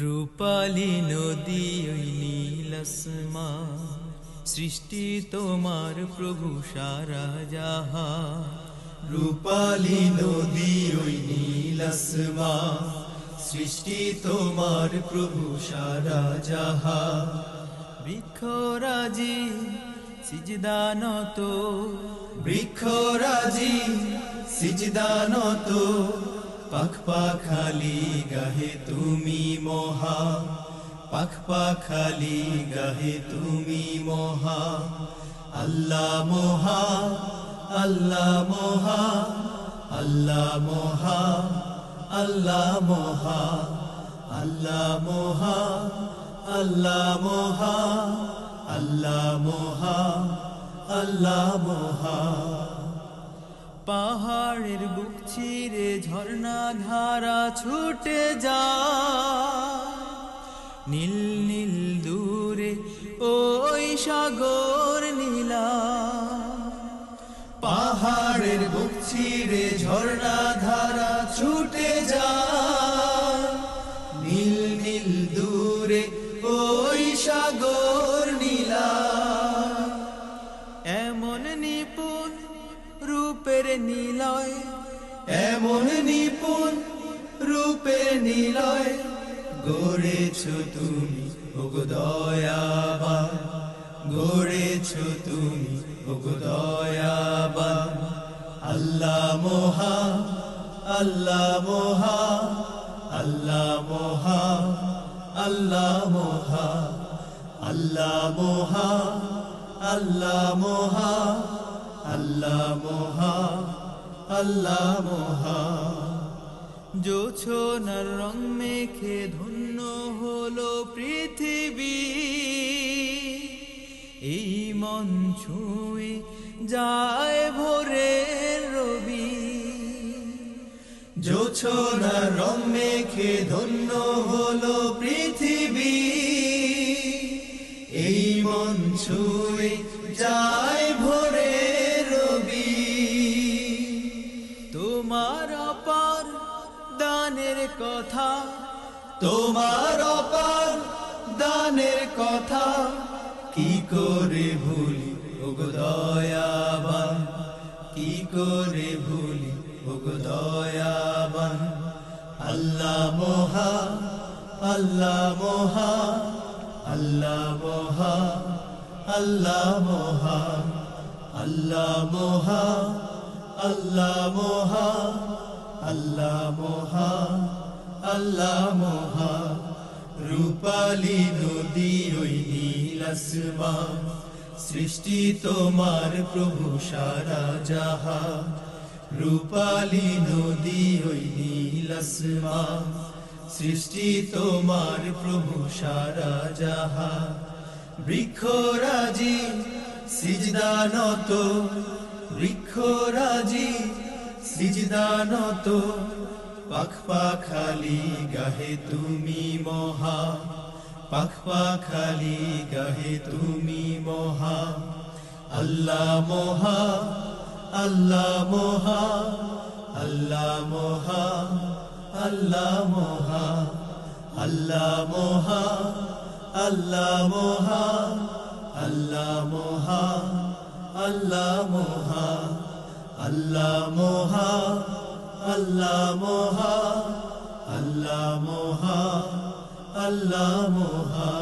রূপালী নদী ওই নীল আসমান, সৃষ্টি তোমার প্রভু সারা জাহান। রূপালী নদী ওই নীল আসমান, সৃষ্টি তোমার প্রভু সারা জাহান। বৃক্ষরাজি সিজদানত, বৃক্ষরাজি সিজদানত, পাখ পাখালি গাহে তুমি মহা, পাখ পাখালি গাহে তুমি মহা। আল্লাহ মহা, আল্লাহ মহা, আল্লাহ মহা, আল্লাহ মহা, আল্লাহ মহা, আল্লাহ মহা, আল্লাহ মহা, আল্লাহ মহা। পাহাড়ের বুক চিরে ঝর্ণা ধারা ছুটে যায়, নীল নীল দূরে ওই সাগর নীলা। পাহাড়ের বুক চিরে ঝর্ণা ধারা ছুটে যায়, নীল নীল দূরে ওই সাগর নীলা। এমন নিপুণ রূপের নিলয়, এমন নিপুণ রূপের নিলয়, গড়েছ তুমি ওগো দয়াবান, গড়েছ তুমি ওগো দয়াবান। আল্লাহ মহা, আল্লাহ মহা, আল্লাহ মহা, আল্লাহ মহা, আল্লাহ মহা, আল্লাহ মহা, আল্লাহ মহা, আল্লাহ মহা। জোছনার রং মেখে ধন্য হলো পৃথিবী, এই মন ছুঁয়ে যায় ভোরের রবি। জোছনার রং মেখে ধন্য হলো পৃথিবী, এই মন ছুঁয়ে যায় ভোরের রবি। তোমার অপার দানের কথা, তোমার অপার দানের কথা, কি করে ভুলি ওগো দয়াবান, কি করে ভুলি ওগো দয়াবান। আল্লাহ মহা, আল্লাহ মহা, আল্লাহ মহা, আল্লাহ মহা, আল্লাহ মহা, আল্লাহ মহা, আল্লাহ মহা, আল্লাহ মহা। রূপালী নদী ওই নীল আসমান, সৃষ্টি তোমার প্রভু সারা জাহান। রূপালী নদী ওই নীল আসমান, সৃষ্টি তোমার প্রভু সারা জাহান। বৃক্ষরাজি সিজদানত, বৃক্ষরাজি সিজদানত, পাখ পাখালি গাহে তুমি মহা, পাখ পাখালি গাহে তুমি মহা। আল্লাহ মহা, আল্লাহ মহা, আল্লাহ মহা, আল্লাহ মহা, আল্লাহ মহা, আল্লাহ মহা, আল্লাহ মহা, আল্লাহ মহা, আল্লাহ মহা, আল্লাহ মহা, আল্লাহ মহা, আল্লাহ মহা।